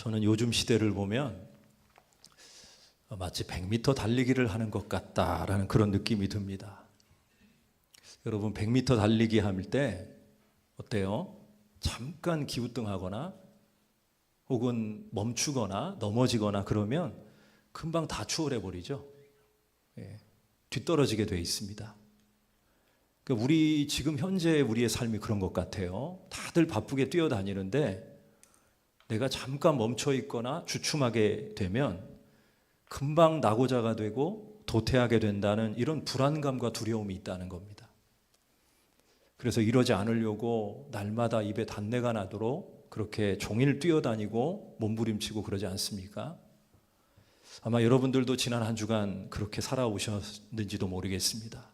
저는 요즘 시대를 보면 마치 100m 달리기를 하는 것 같다라는 그런 느낌이 듭니다. 여러분 100m 달리기 할 때 어때요? 잠깐 기우뚱하거나 혹은 멈추거나 넘어지거나 그러면 금방 다 추월해 버리죠. 뒤떨어지게 돼 있습니다. 그러니까 우리 지금 현재 우리의 삶이 그런 것 같아요. 다들 바쁘게 뛰어다니는데 내가 잠깐 멈춰 있거나 주춤하게 되면 금방 낙오자가 되고 도태하게 된다는 이런 불안감과 두려움이 있다는 겁니다. 그래서 이러지 않으려고 날마다 입에 단내가 나도록 그렇게 종일 뛰어다니고 몸부림치고 그러지 않습니까? 아마 여러분들도 지난 한 주간 그렇게 살아오셨는지도 모르겠습니다.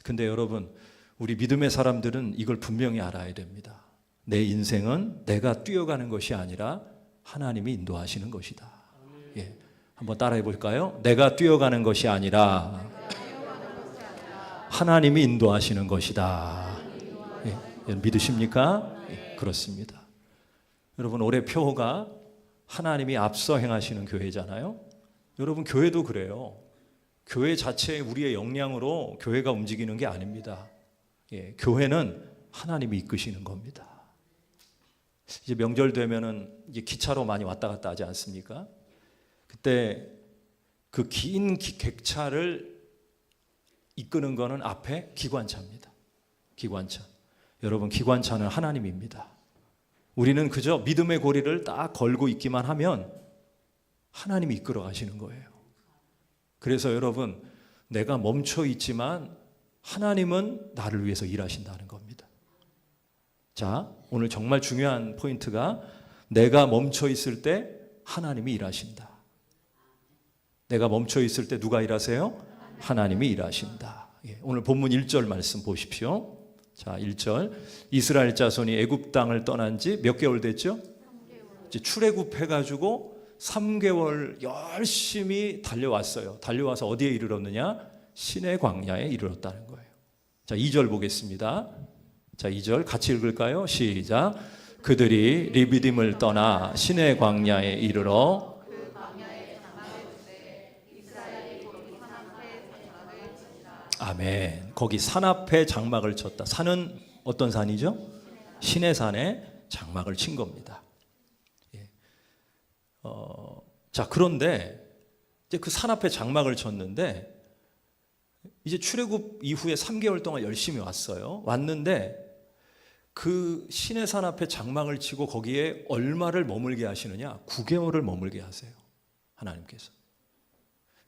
근데 여러분, 우리 믿음의 사람들은 이걸 분명히 알아야 됩니다. 내 인생은 내가 뛰어가는 것이 아니라 하나님이 인도하시는 것이다. 한번 따라해 볼까요? 내가 뛰어가는 것이 아니라 하나님이 인도하시는 것이다. 믿으십니까? 그렇습니다. 여러분, 올해 표어가 하나님이 앞서 행하시는 교회잖아요. 여러분, 교회도 그래요. 교회 자체의 우리의 역량으로 교회가 움직이는 게 아닙니다. 교회는 하나님이 이끄시는 겁니다. 이제 명절 되면은 이제 기차로 많이 왔다 갔다 하지 않습니까? 그때 그 긴 객차를 이끄는 거는 앞에 기관차입니다. 기관차. 여러분, 기관차는 하나님입니다. 우리는 그저 믿음의 고리를 딱 걸고 있기만 하면 하나님이 이끌어 가시는 거예요. 그래서 여러분, 내가 멈춰 있지만 하나님은 나를 위해서 일하신다는 겁니다. 자, 오늘 정말 중요한 포인트가 내가 멈춰 있을 때 하나님이 일하신다. 내가 멈춰 있을 때 누가 일하세요? 하나님이 일하신다. 오늘 본문 1절 말씀 보십시오. 자, 1절. 이스라엘 자손이 애굽 땅을 떠난 지 몇 개월 됐죠? 이제 출애굽해가지고 3개월 열심히 달려왔어요. 달려와서 어디에 이르렀느냐? 시내 광야에 이르렀다는 거예요. 자, 2절 보겠습니다. 자, 2절 같이 읽을까요? 시작. 그들이 리비딤을 떠나 시내 광야에 이르러 아멘. 거기 산 앞에 장막을 쳤다. 산은 어떤 산이죠? 시내 산에 장막을 친 겁니다. 자, 그런데 이제 그 산 앞에 장막을 쳤는데 이제 출애굽 이후에 3개월 동안 열심히 왔어요. 왔는데 그 시내 산 앞에 장막을 치고 거기에 얼마를 머물게 하시느냐? 9개월을 머물게 하세요. 하나님께서.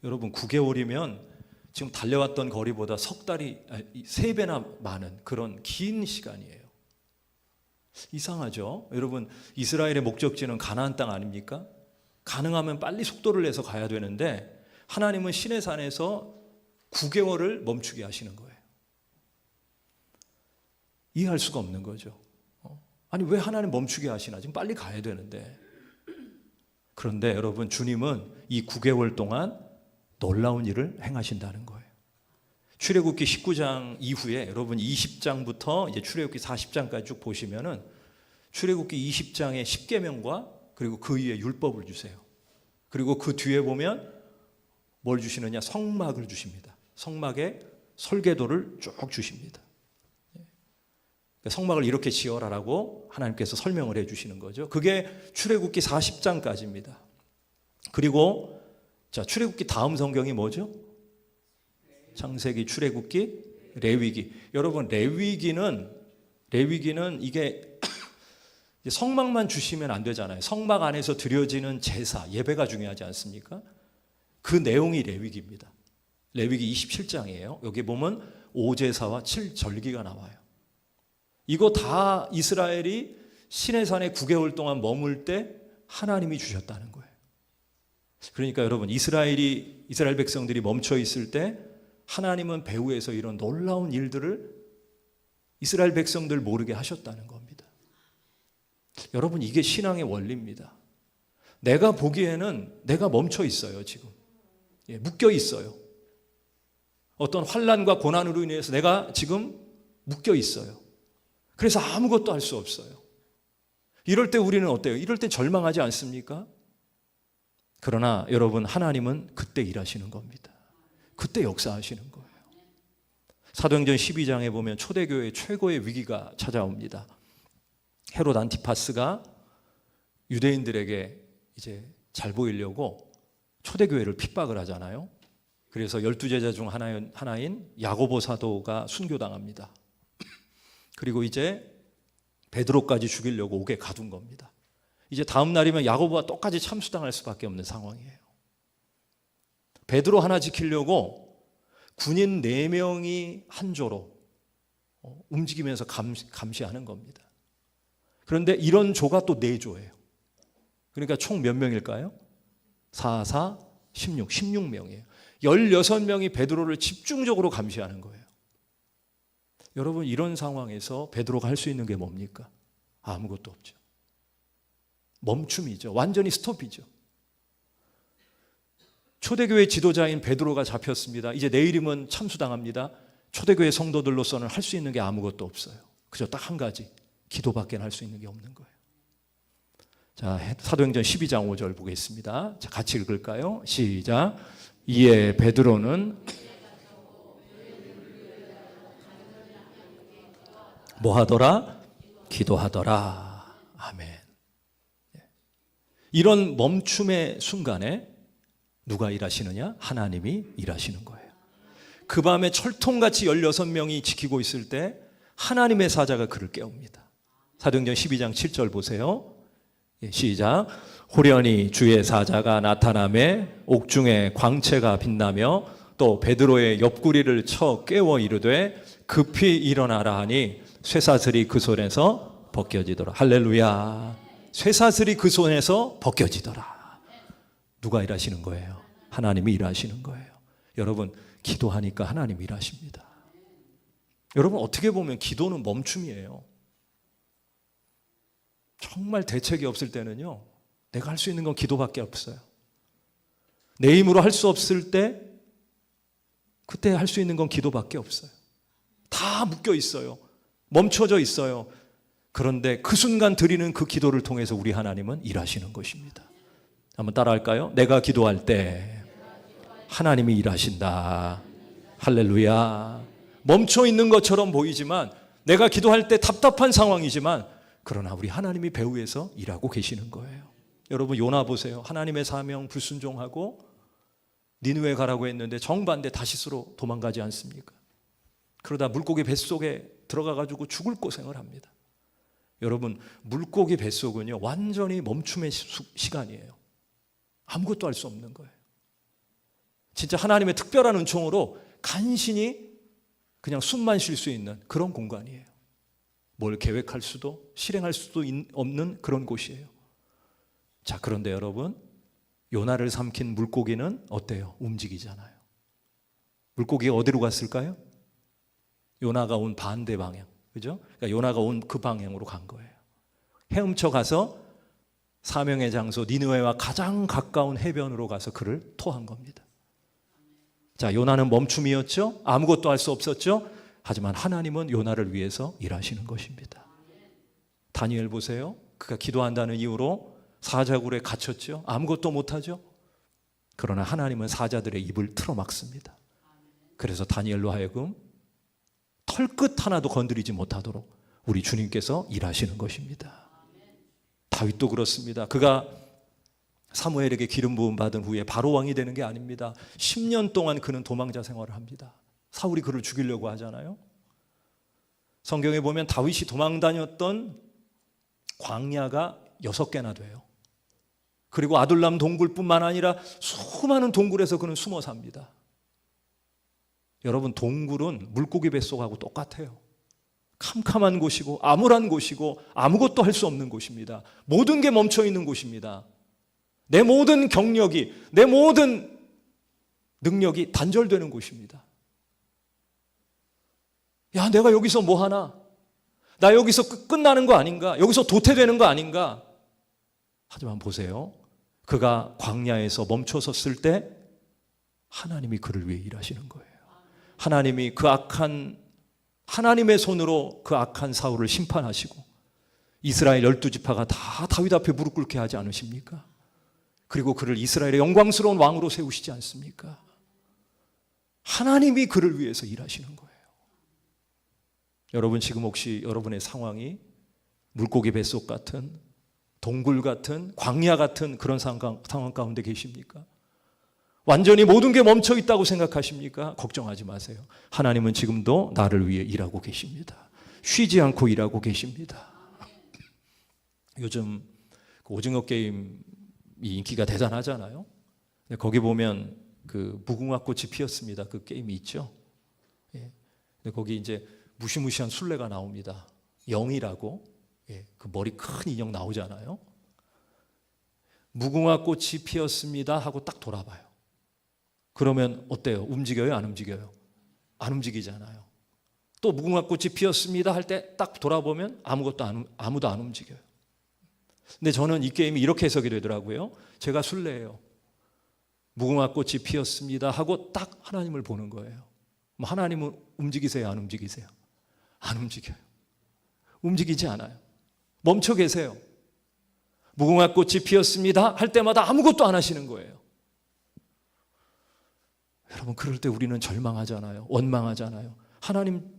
여러분, 9개월이면 지금 달려왔던 거리보다 3배나 많은 그런 긴 시간이에요. 이상하죠? 여러분, 이스라엘의 목적지는 가나안 땅 아닙니까? 가능하면 빨리 속도를 내서 가야 되는데 하나님은 시내산에서 9개월을 멈추게 하시는 거예요. 이해할 수가 없는 거죠. 아니, 왜 하나님 멈추게 하시나? 지금 빨리 가야 되는데. 그런데 여러분, 주님은 이 9개월 동안 놀라운 일을 행하신다는 거예요. 출애굽기 19장 이후에 여러분 20장부터 이제 출애굽기 40장까지 쭉 보시면은 출애굽기 20장의 10계명과 그리고 그 위에 율법을 주세요. 그리고 그 뒤에 보면 뭘 주시느냐? 성막을 주십니다. 성막에 설계도를 쭉 주십니다. 성막을 이렇게 지어라라고 하나님께서 설명을 해 주시는 거죠. 그게 출애굽기 40장까지입니다. 그리고 자, 출애굽기 다음 성경이 뭐죠? 창세기, 출애굽기, 레위기. 여러분, 레위기는 이게 성막만 주시면 안 되잖아요. 성막 안에서 드려지는 제사, 예배가 중요하지 않습니까? 그 내용이 레위기입니다. 레위기 27장이에요. 여기 보면 5제사와 7절기가 나와요. 이거 다 이스라엘이 시내산에 9개월 동안 머물 때 하나님이 주셨다는 거예요. 그러니까 여러분, 이스라엘 백성들이 멈춰 있을 때 하나님은 배후에서 이런 놀라운 일들을 이스라엘 백성들 모르게 하셨다는 겁니다. 여러분, 이게 신앙의 원리입니다. 내가 보기에는 내가 멈춰 있어요, 지금. 묶여 있어요. 어떤 환난과 고난으로 인해서 내가 지금 묶여 있어요. 그래서 아무것도 할 수 없어요. 이럴 때 우리는 어때요? 이럴 때 절망하지 않습니까? 그러나 여러분, 하나님은 그때 일하시는 겁니다. 그때 역사하시는 거예요. 사도행전 12장에 보면 초대교회 최고의 위기가 찾아옵니다. 헤롯 안티파스가 유대인들에게 이제 잘 보이려고 초대교회를 핍박을 하잖아요. 그래서 12제자 중 하나인 야고보 사도가 순교당합니다. 그리고 이제 베드로까지 죽이려고 옥에 가둔 겁니다. 이제 다음 날이면 야고보와 똑같이 참수당할 수밖에 없는 상황이에요. 베드로 하나 지키려고 군인 4명이 한 조로 움직이면서 감시하는 겁니다. 그런데 이런 조가 또 4조예요. 그러니까 총 몇 명일까요? 4, 4, 16, 16명이에요. 16명이 베드로를 집중적으로 감시하는 거예요. 여러분, 이런 상황에서 베드로가 할 수 있는 게 뭡니까? 아무것도 없죠. 멈춤이죠. 완전히 스톱이죠. 초대교회 지도자인 베드로가 잡혔습니다. 이제 내일이면 참수당합니다. 초대교회 성도들로서는 할 수 있는 게 아무것도 없어요. 그저 딱 한 가지, 기도밖에 할 수 있는 게 없는 거예요. 자, 사도행전 12장 5절 보겠습니다. 자, 같이 읽을까요? 시작. 이에 베드로는 뭐 하더라? 기도하더라. 아멘. 이런 멈춤의 순간에 누가 일하시느냐? 하나님이 일하시는 거예요. 그 밤에 철통같이 16명이 지키고 있을 때 하나님의 사자가 그를 깨웁니다. 사도행전 12장 7절 보세요. 시작. 호련히 주의 사자가 나타나매 옥중에 광채가 빛나며 또 베드로의 옆구리를 쳐 깨워 이르되 급히 일어나라 하니 쇠사슬이 그 손에서 벗겨지더라. 할렐루야. 쇠사슬이 그 손에서 벗겨지더라. 누가 일하시는 거예요? 하나님이 일하시는 거예요. 여러분, 기도하니까 하나님이 일하십니다. 여러분, 어떻게 보면 기도는 멈춤이에요. 정말 대책이 없을 때는요, 내가 할 수 있는 건 기도밖에 없어요. 내 힘으로 할 수 없을 때, 그때 할 수 있는 건 기도밖에 없어요. 다 묶여 있어요. 멈춰져 있어요. 그런데 그 순간 드리는 그 기도를 통해서 우리 하나님은 일하시는 것입니다. 한번 따라할까요? 내가 기도할 때 하나님이 일하신다. 할렐루야. 멈춰 있는 것처럼 보이지만, 내가 기도할 때 답답한 상황이지만, 그러나 우리 하나님이 배후에서 일하고 계시는 거예요. 여러분, 요나 보세요. 하나님의 사명 불순종하고 니느웨 가라고 했는데 정반대 다시스로 도망가지 않습니까? 그러다 물고기 뱃속에 들어가가지고 죽을 고생을 합니다. 여러분, 물고기 뱃속은요, 완전히 멈춤의 시간이에요. 아무것도 할 수 없는 거예요. 진짜 하나님의 특별한 은총으로 간신히 그냥 숨만 쉴 수 있는 그런 공간이에요. 뭘 계획할 수도 실행할 수도 없는 그런 곳이에요. 자, 그런데 여러분, 요나를 삼킨 물고기는 어때요? 움직이잖아요. 물고기가 어디로 갔을까요? 요나가 온 반대 방향, 그죠? 그러니까 요나가 온 그 방향으로 간 거예요. 헤엄쳐 가서 사명의 장소 니느웨와 가장 가까운 해변으로 가서 그를 토한 겁니다. 자, 요나는 멈춤이었죠? 아무것도 할 수 없었죠? 하지만 하나님은 요나를 위해서 일하시는 것입니다. 다니엘 보세요. 그가 기도한다는 이유로 사자굴에 갇혔죠? 아무것도 못하죠? 그러나 하나님은 사자들의 입을 틀어막습니다. 그래서 다니엘로 하여금 털끝 하나도 건드리지 못하도록 우리 주님께서 일하시는 것입니다. 다윗도 그렇습니다. 그가 사무엘에게 기름 부음 받은 후에 바로 왕이 되는 게 아닙니다. 10년 동안 그는 도망자 생활을 합니다. 사울이 그를 죽이려고 하잖아요. 성경에 보면 다윗이 도망 다녔던 광야가 6개나 돼요. 그리고 아둘람 동굴뿐만 아니라 수많은 동굴에서 그는 숨어 삽니다. 여러분, 동굴은 물고기 뱃속하고 똑같아요. 캄캄한 곳이고 암울한 곳이고 아무것도 할 수 없는 곳입니다. 모든 게 멈춰 있는 곳입니다. 내 모든 경력이, 내 모든 능력이 단절되는 곳입니다. 야, 내가 여기서 뭐 하나? 나 여기서 끝나는 거 아닌가? 여기서 도태되는 거 아닌가? 하지만 보세요. 그가 광야에서 멈춰섰을 때 하나님이 그를 위해 일하시는 거예요. 하나님이 그 악한, 하나님의 손으로 그 악한 사울을 심판하시고 이스라엘 12지파가 다 다윗 앞에 무릎 꿇게 하지 않으십니까? 그리고 그를 이스라엘의 영광스러운 왕으로 세우시지 않습니까? 하나님이 그를 위해서 일하시는 거예요. 여러분 지금 혹시 여러분의 상황이 물고기 뱃속 같은, 동굴 같은, 광야 같은 그런 상황 가운데 계십니까? 완전히 모든 게 멈춰 있다고 생각하십니까? 걱정하지 마세요. 하나님은 지금도 나를 위해 일하고 계십니다. 쉬지 않고 일하고 계십니다. 요즘 오징어 게임이 인기가 대단하잖아요. 거기 보면 그 무궁화꽃이 피었습니다. 그 게임이 있죠. 예. 거기 이제 무시무시한 술래가 나옵니다. 영이라고. 예. 그 머리 큰 인형 나오잖아요. 무궁화꽃이 피었습니다 하고 딱 돌아봐요. 그러면 어때요? 움직여요? 안 움직여요? 안 움직이잖아요. 또 무궁화꽃이 피었습니다 할 때 딱 돌아보면 아무도 안 움직여요. 근데 저는 이 게임이 이렇게 해석이 되더라고요. 제가 술래예요. 무궁화꽃이 피었습니다 하고 딱 하나님을 보는 거예요. 하나님은 움직이세요? 안 움직이세요? 안 움직여요. 움직이지 않아요. 멈춰 계세요. 무궁화꽃이 피었습니다 할 때마다 아무것도 안 하시는 거예요. 여러분 그럴 때 우리는 절망하잖아요. 원망하잖아요. 하나님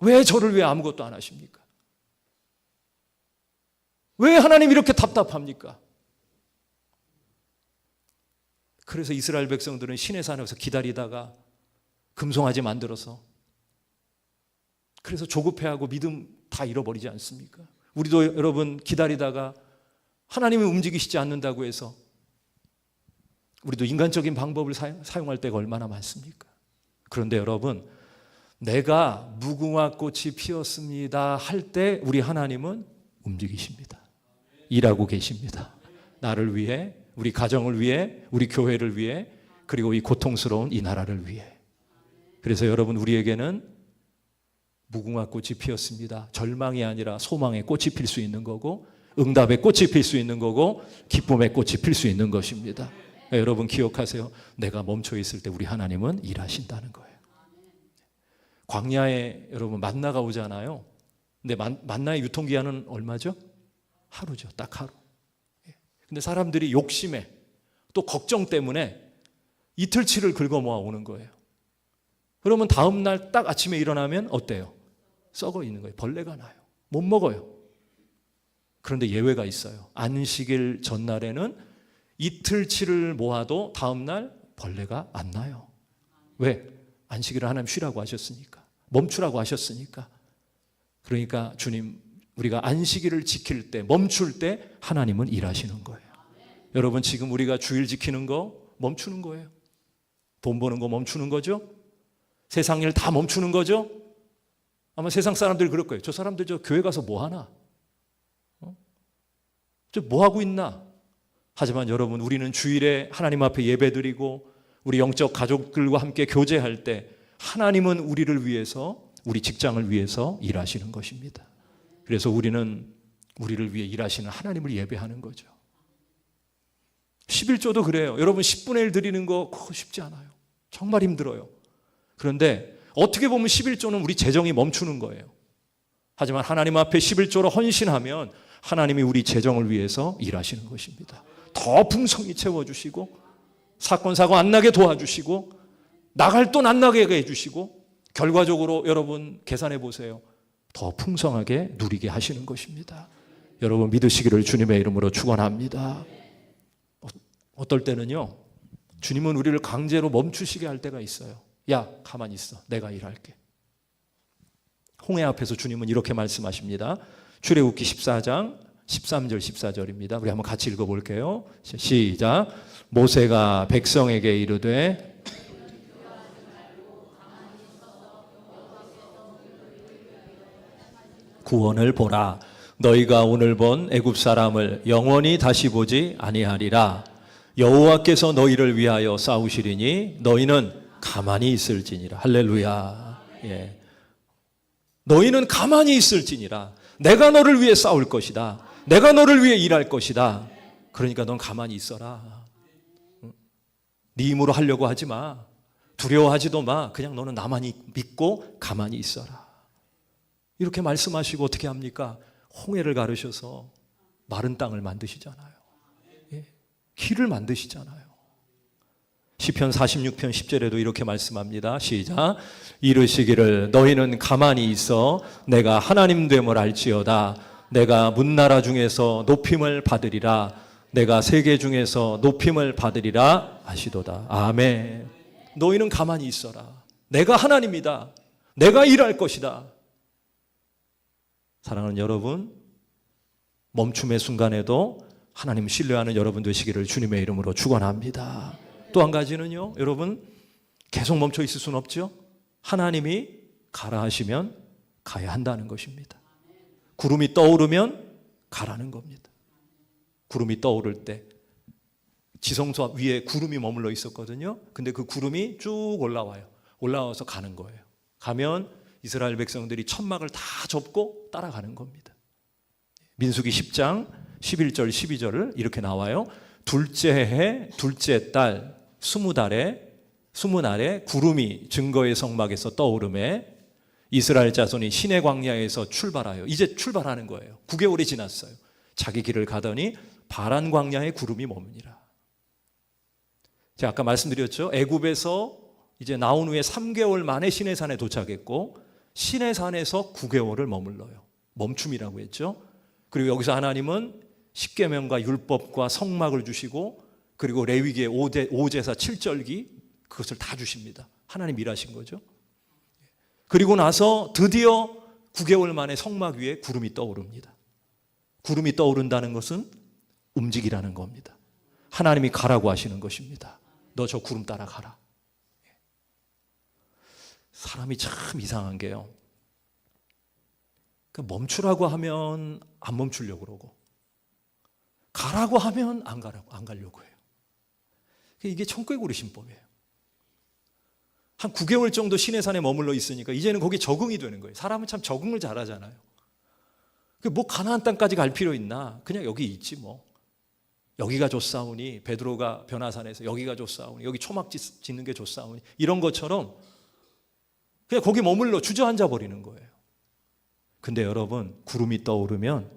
왜 저를 위해 아무것도 안 하십니까? 왜 하나님 이렇게 답답합니까? 그래서 이스라엘 백성들은 시내산에서 기다리다가 금송아지 만들어서 그래서 조급해하고 믿음 다 잃어버리지 않습니까? 우리도 여러분 기다리다가 하나님이 움직이시지 않는다고 해서 우리도 인간적인 방법을 사용할 때가 얼마나 많습니까? 그런데 여러분 내가 무궁화꽃이 피었습니다 할 때 우리 하나님은 움직이십니다. 일하고 계십니다. 나를 위해, 우리 가정을 위해, 우리 교회를 위해, 그리고 이 고통스러운 이 나라를 위해. 그래서 여러분 우리에게는 무궁화꽃이 피었습니다. 절망이 아니라 소망의 꽃이 필 수 있는 거고 응답의 꽃이 필 수 있는 거고 기쁨의 꽃이 필 수 있는 것입니다. 여러분 기억하세요. 내가 멈춰 있을 때 우리 하나님은 일하신다는 거예요. 광야에 여러분 만나가 오잖아요. 근데 만나의 유통기한은 얼마죠? 하루죠. 딱 하루. 근데 사람들이 욕심에 또 걱정 때문에 이틀치를 긁어 모아 오는 거예요. 그러면 다음 날 딱 아침에 일어나면 어때요? 썩어 있는 거예요. 벌레가 나요. 못 먹어요. 그런데 예외가 있어요. 안식일 전날에는 이틀치를 모아도 다음 날 벌레가 안 나요. 왜? 안식일을 하나님 쉬라고 하셨으니까. 멈추라고 하셨으니까. 그러니까 주님 우리가 안식일을 지킬 때 멈출 때 하나님은 일하시는 거예요. 여러분 지금 우리가 주일 지키는 거 멈추는 거예요. 돈 버는 거 멈추는 거죠. 세상 일 다 멈추는 거죠. 아마 세상 사람들이 그럴 거예요. 저 사람들 저 교회 가서 뭐 하나? 저 뭐 하고 있나? 하지만 여러분 우리는 주일에 하나님 앞에 예배드리고 우리 영적 가족들과 함께 교제할 때 하나님은 우리를 위해서 우리 직장을 위해서 일하시는 것입니다. 그래서 우리는 우리를 위해 일하시는 하나님을 예배하는 거죠. 11조도 그래요. 여러분 10분의 1 드리는 거 그거 쉽지 않아요. 정말 힘들어요. 그런데 어떻게 보면 11조는 우리 재정이 멈추는 거예요. 하지만 하나님 앞에 11조로 헌신하면 하나님이 우리 재정을 위해서 일하시는 것입니다. 더 풍성히 채워주시고 사건 사고 안 나게 도와주시고 나갈 돈 안 나게 해주시고 결과적으로 여러분 계산해 보세요. 더 풍성하게 누리게 하시는 것입니다. 여러분 믿으시기를 주님의 이름으로 축원합니다. 어떨 때는요. 주님은 우리를 강제로 멈추시게 할 때가 있어요. 야 가만히 있어. 내가 일할게. 홍해 앞에서 주님은 이렇게 말씀하십니다. 출애굽기 14장 13절 14절입니다. 우리 한번 같이 읽어볼게요. 시작. 모세가 백성에게 이르되 구원을 보라. 너희가 오늘 본 애굽 사람을 영원히 다시 보지 아니하리라. 여호와께서 너희를 위하여 싸우시리니 너희는 가만히 있을지니라. 할렐루야. 예. 너희는 가만히 있을지니라. 내가 너를 위해 싸울 것이다. 내가 너를 위해 일할 것이다. 그러니까 넌 가만히 있어라. 네 힘으로 하려고 하지 마. 두려워하지도 마. 그냥 너는 나만 믿고 가만히 있어라. 이렇게 말씀하시고 어떻게 합니까? 홍해를 가르셔서 마른 땅을 만드시잖아요. 예. 길을 만드시잖아요. 시편 46편 10절에도 이렇게 말씀합니다. 시작. 이르시기를 너희는 가만히 있어 내가 하나님 됨을 알지어다. 내가 문나라 중에서 높임을 받으리라. 내가 세계 중에서 높임을 받으리라 하시도다. 아멘. 너희는 가만히 있어라. 내가 하나님이다. 내가 일할 것이다. 사랑하는 여러분, 멈춤의 순간에도 하나님 신뢰하는 여러분 되시기를 주님의 이름으로 축원합니다. 또 한 가지는요, 여러분, 계속 멈춰 있을 수는 없죠. 하나님이 가라 하시면 가야 한다는 것입니다. 구름이 떠오르면 가라는 겁니다. 구름이 떠오를 때 지성소 위에 구름이 머물러 있었거든요. 근데 그 구름이 쭉 올라와요. 올라와서 가는 거예요. 가면 이스라엘 백성들이 천막을 다 접고 따라가는 겁니다. 민수기 10장 11절 12절을 이렇게 나와요. 둘째 해 둘째 달 20날에 구름이 증거의 성막에서 떠오르매 이스라엘 자손이 시내 광야에서 출발하여 이제 출발하는 거예요. 9개월이 지났어요. 자기 길을 가더니 바란 광야에 구름이 머무니라. 제가 아까 말씀드렸죠. 애굽에서 이제 나온 후에 3개월 만에 시내산에 도착했고 시내산에서 9개월을 머물러요. 멈춤이라고 했죠. 그리고 여기서 하나님은 십계명과 율법과 성막을 주시고 그리고 레위기의 5제사 7절기 그것을 다 주십니다. 하나님 일하신 거죠. 그리고 나서 드디어 9개월 만에 성막 위에 구름이 떠오릅니다. 구름이 떠오른다는 것은 움직이라는 겁니다. 하나님이 가라고 하시는 것입니다. 너 저 구름 따라 가라. 사람이 참 이상한 게요. 멈추라고 하면 안 멈추려고 그러고 가라고 하면 안 가려고 해요. 이게 청개구리 신법이에요. 한 9개월 정도 시내산에 머물러 있으니까 이제는 거기 적응이 되는 거예요. 사람은 참 적응을 잘하잖아요. 뭐 가나안 땅까지 갈 필요 있나? 그냥 여기 있지 뭐. 여기가 좋사오니 베드로가 변화산에서 여기가 좋사오니 여기 초막 짓는 게 좋사오니 이런 것처럼 그냥 거기 머물러 주저앉아 버리는 거예요. 근데 여러분 구름이 떠오르면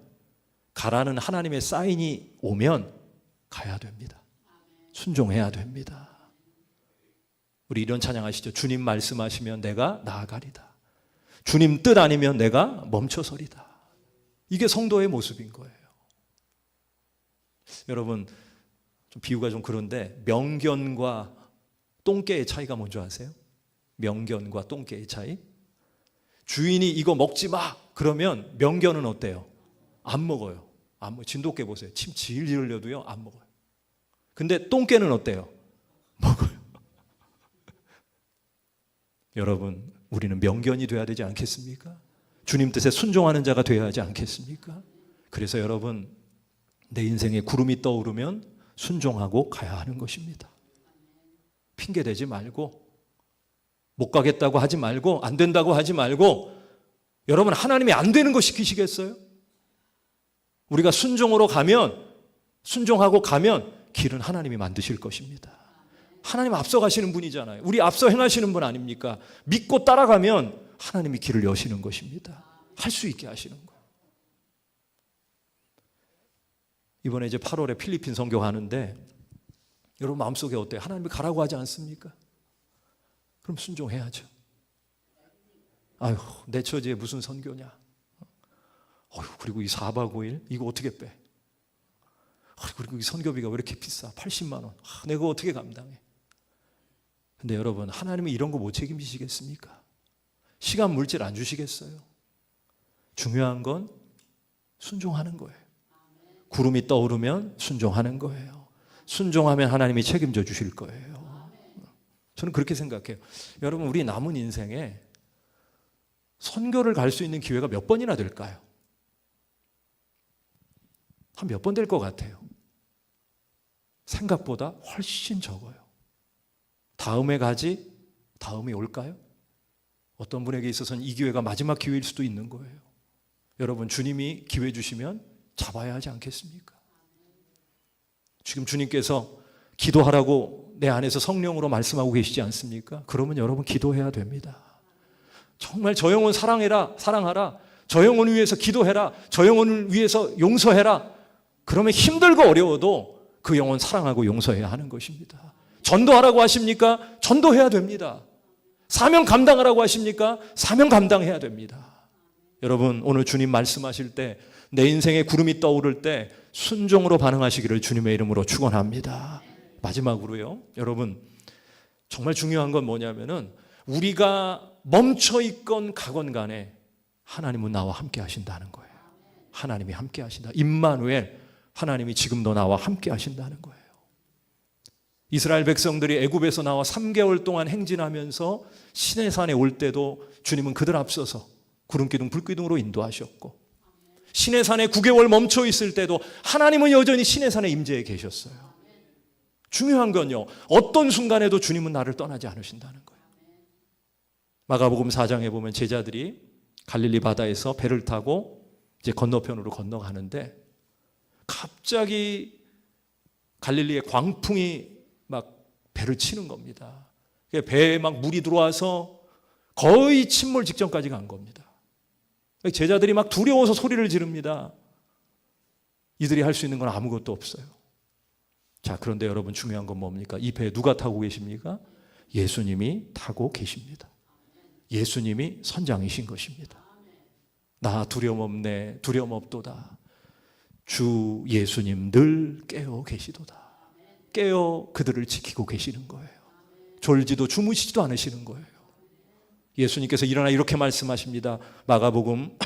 가라는 하나님의 사인이 오면 가야 됩니다. 순종해야 됩니다. 우리 이런 찬양하시죠. 주님 말씀하시면 내가 나아가리다. 주님 뜻 아니면 내가 멈춰서리다. 이게 성도의 모습인 거예요. 여러분 좀 비유가 좀 그런데 명견과 똥개의 차이가 뭔지 아세요? 명견과 똥개의 차이? 주인이 이거 먹지 마 그러면 명견은 어때요? 안 먹어요. 안 먹어요. 진돗개 보세요. 침 질질 흘려도요 안 먹어요. 근데 똥개는 어때요? 먹어요. 여러분 우리는 명견이 돼야 되지 않겠습니까? 주님 뜻에 순종하는 자가 되어야 하지 않겠습니까? 그래서 여러분 내 인생에 구름이 떠오르면 순종하고 가야 하는 것입니다. 핑계대지 말고 못 가겠다고 하지 말고 안 된다고 하지 말고 여러분 하나님이 안 되는 거 시키시겠어요? 우리가 순종으로 가면 순종하고 가면 길은 하나님이 만드실 것입니다. 하나님 앞서가시는 분이잖아요. 우리 앞서 행하시는 분 아닙니까? 믿고 따라가면 하나님이 길을 여시는 것입니다. 할 수 있게 하시는 거예요. 이번에 이제 8월에 필리핀 선교 가는데 여러분 마음속에 어때요? 하나님이 가라고 하지 않습니까? 그럼 순종해야죠. 아유, 내 처지에 무슨 선교냐? 그리고 이 4박 5일 이거 어떻게 빼? 그리고 이 선교비가 왜 이렇게 비싸? 80만 원. 내가 어떻게 감당해? 근데 여러분 하나님은 이런 거 못 책임지시겠습니까? 시간 물질 안 주시겠어요? 중요한 건 순종하는 거예요. 구름이 떠오르면 순종하는 거예요. 순종하면 하나님이 책임져 주실 거예요. 저는 그렇게 생각해요. 여러분 우리 남은 인생에 선교를 갈 수 있는 기회가 몇 번이나 될까요? 한 몇 번 될 것 같아요. 생각보다 훨씬 적어요. 다음에 가지? 다음에 올까요? 어떤 분에게 있어서는 이 기회가 마지막 기회일 수도 있는 거예요. 여러분 주님이 기회 주시면 잡아야 하지 않겠습니까? 지금 주님께서 기도하라고 내 안에서 성령으로 말씀하고 계시지 않습니까? 그러면 여러분 기도해야 됩니다. 정말 저 영혼 사랑하라. 저 영혼을 위해서 기도해라. 저 영혼을 위해서 용서해라. 그러면 힘들고 어려워도 그 영혼 사랑하고 용서해야 하는 것입니다. 전도하라고 하십니까? 전도해야 됩니다. 사명 감당하라고 하십니까? 사명 감당해야 됩니다. 여러분, 오늘 주님 말씀하실 때 내 인생에 구름이 떠오를 때 순종으로 반응하시기를 주님의 이름으로 축원합니다. 마지막으로요, 여러분, 정말 중요한 건 뭐냐면은 우리가 멈춰 있건 가건 간에 하나님은 나와 함께 하신다는 거예요. 하나님이 함께 하신다. 임마누엘, 하나님이 지금도 나와 함께 하신다는 거예요. 이스라엘 백성들이 애굽에서 나와 3개월 동안 행진하면서 시내산에 올 때도 주님은 그들 앞서서 구름기둥 불기둥으로 인도하셨고, 시내산에 9개월 멈춰 있을 때도 하나님은 여전히 시내산에 임재해 계셨어요. 중요한 건요, 어떤 순간에도 주님은 나를 떠나지 않으신다는 거예요. 마가복음 4장에 보면 제자들이 갈릴리 바다에서 배를 타고 이제 건너편으로 건너가는데 갑자기 갈릴리의 광풍이 막 배를 치는 겁니다. 배에 막 물이 들어와서 거의 침몰 직전까지 간 겁니다. 제자들이 막 두려워서 소리를 지릅니다. 이들이 할 수 있는 건 아무것도 없어요. 자, 그런데 여러분, 중요한 건 뭡니까? 이 배에 누가 타고 계십니까? 예수님이 타고 계십니다. 예수님이 선장이신 것입니다. 나 두려움 없네, 두려움 없도다. 주 예수님 늘 깨어 계시도다. 깨어 그들을 지키고 계시는 거예요. 졸지도 주무시지도 않으시는 거예요. 예수님께서 일어나 이렇게 말씀하십니다. 마가복음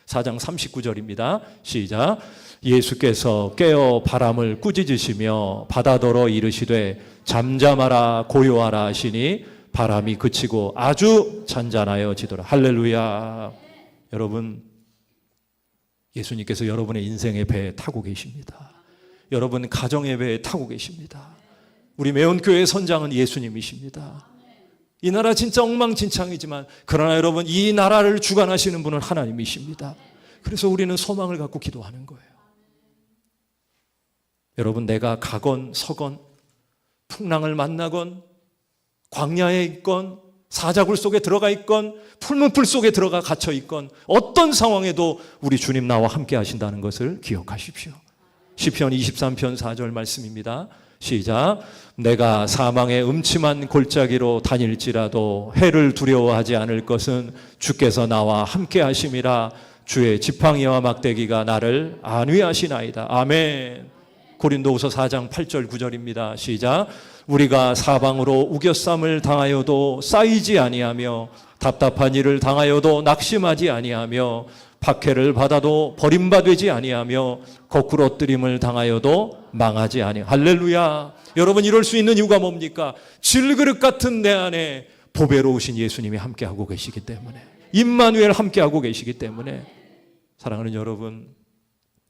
4장 39절입니다. 시작. 예수께서 깨어 바람을 꾸짖으시며 바다더러 이르시되 잠잠하라 고요하라 하시니 바람이 그치고 아주 잔잔하여지더라. 할렐루야. 여러분, 예수님께서 여러분의 인생의 배에 타고 계십니다. 여러분 가정의 배에 타고 계십니다. 우리 매원교회의 선장은 예수님이십니다. 이 나라 진짜 엉망진창이지만 그러나 여러분, 이 나라를 주관하시는 분은 하나님이십니다. 그래서 우리는 소망을 갖고 기도하는 거예요. 여러분, 내가 가건 서건 풍랑을 만나건 광야에 있건 사자굴 속에 들어가 있건 풀문풀 속에 들어가 갇혀 있건 어떤 상황에도 우리 주님 나와 함께 하신다는 것을 기억하십시오. 시편 23편 4절 말씀입니다. 시작. 내가 사망의 음침한 골짜기로 다닐지라도 해를 두려워하지 않을 것은 주께서 나와 함께 하심이라. 주의 지팡이와 막대기가 나를 안위하시나이다. 아멘. 고린도후서 4장 8절 9절입니다. 시작. 우리가 사방으로 우겨쌈을 당하여도 쌓이지 아니하며 답답한 일을 당하여도 낙심하지 아니하며 박해를 받아도 버림받지 아니하며 거꾸로 엎드림을 당하여도 망하지 아니하며. 할렐루야. 여러분, 이럴 수 있는 이유가 뭡니까? 질그릇 같은 내 안에 보배로우신 예수님이 함께하고 계시기 때문에, 임마누엘 함께하고 계시기 때문에. 사랑하는 여러분,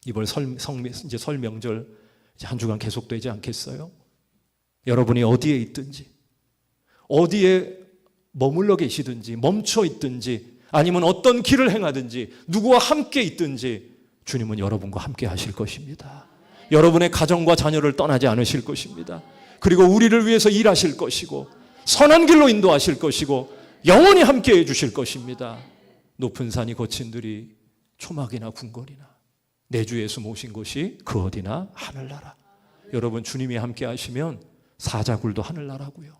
이번 이제 설 명절 이제 한 주간 계속되지 않겠어요? 여러분이 어디에 있든지, 어디에 머물러 계시든지, 멈춰 있든지, 아니면 어떤 길을 행하든지, 누구와 함께 있든지 주님은 여러분과 함께 하실 것입니다. 여러분의 가정과 자녀를 떠나지 않으실 것입니다. 그리고 우리를 위해서 일하실 것이고 선한 길로 인도하실 것이고 영원히 함께 해주실 것입니다. 높은 산이 거친 들이 초막이나 궁궐이나 내 주 예수 모신 곳이 그 어디나 하늘나라. 여러분, 주님이 함께 하시면 사자굴도 하늘나라고요,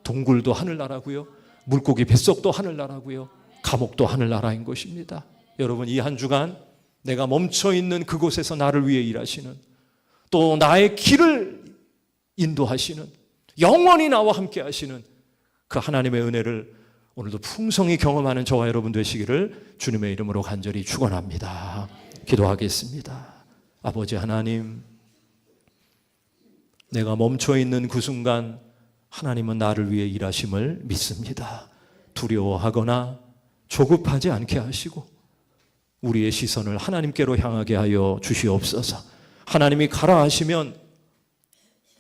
동굴도 하늘나라고요, 물고기 뱃속도 하늘나라고요, 감옥도 하늘나라인 것입니다. 여러분, 이 한 주간 내가 멈춰있는 그곳에서 나를 위해 일하시는, 또 나의 길을 인도하시는, 영원히 나와 함께 하시는 그 하나님의 은혜를 오늘도 풍성히 경험하는 저와 여러분 되시기를 주님의 이름으로 간절히 축원합니다. 기도하겠습니다. 아버지 하나님, 내가 멈춰있는 그 순간 하나님은 나를 위해 일하심을 믿습니다. 두려워하거나 조급하지 않게 하시고 우리의 시선을 하나님께로 향하게 하여 주시옵소서. 하나님이 가라 하시면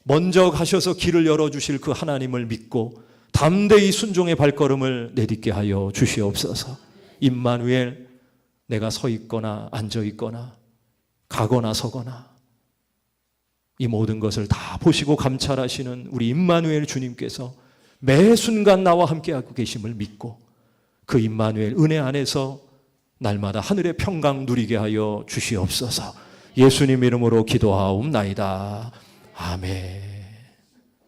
먼저 가셔서 길을 열어주실 그 하나님을 믿고 담대히 순종의 발걸음을 내딛게 하여 주시옵소서. 임마누엘, 내가 서 있거나 앉아 있거나 가거나 서거나 이 모든 것을 다 보시고 감찰하시는 우리 임마누엘 주님께서 매 순간 나와 함께하고 계심을 믿고 그 임마누엘 은혜 안에서 날마다 하늘의 평강 누리게 하여 주시옵소서. 예수님 이름으로 기도하옵나이다. 아멘.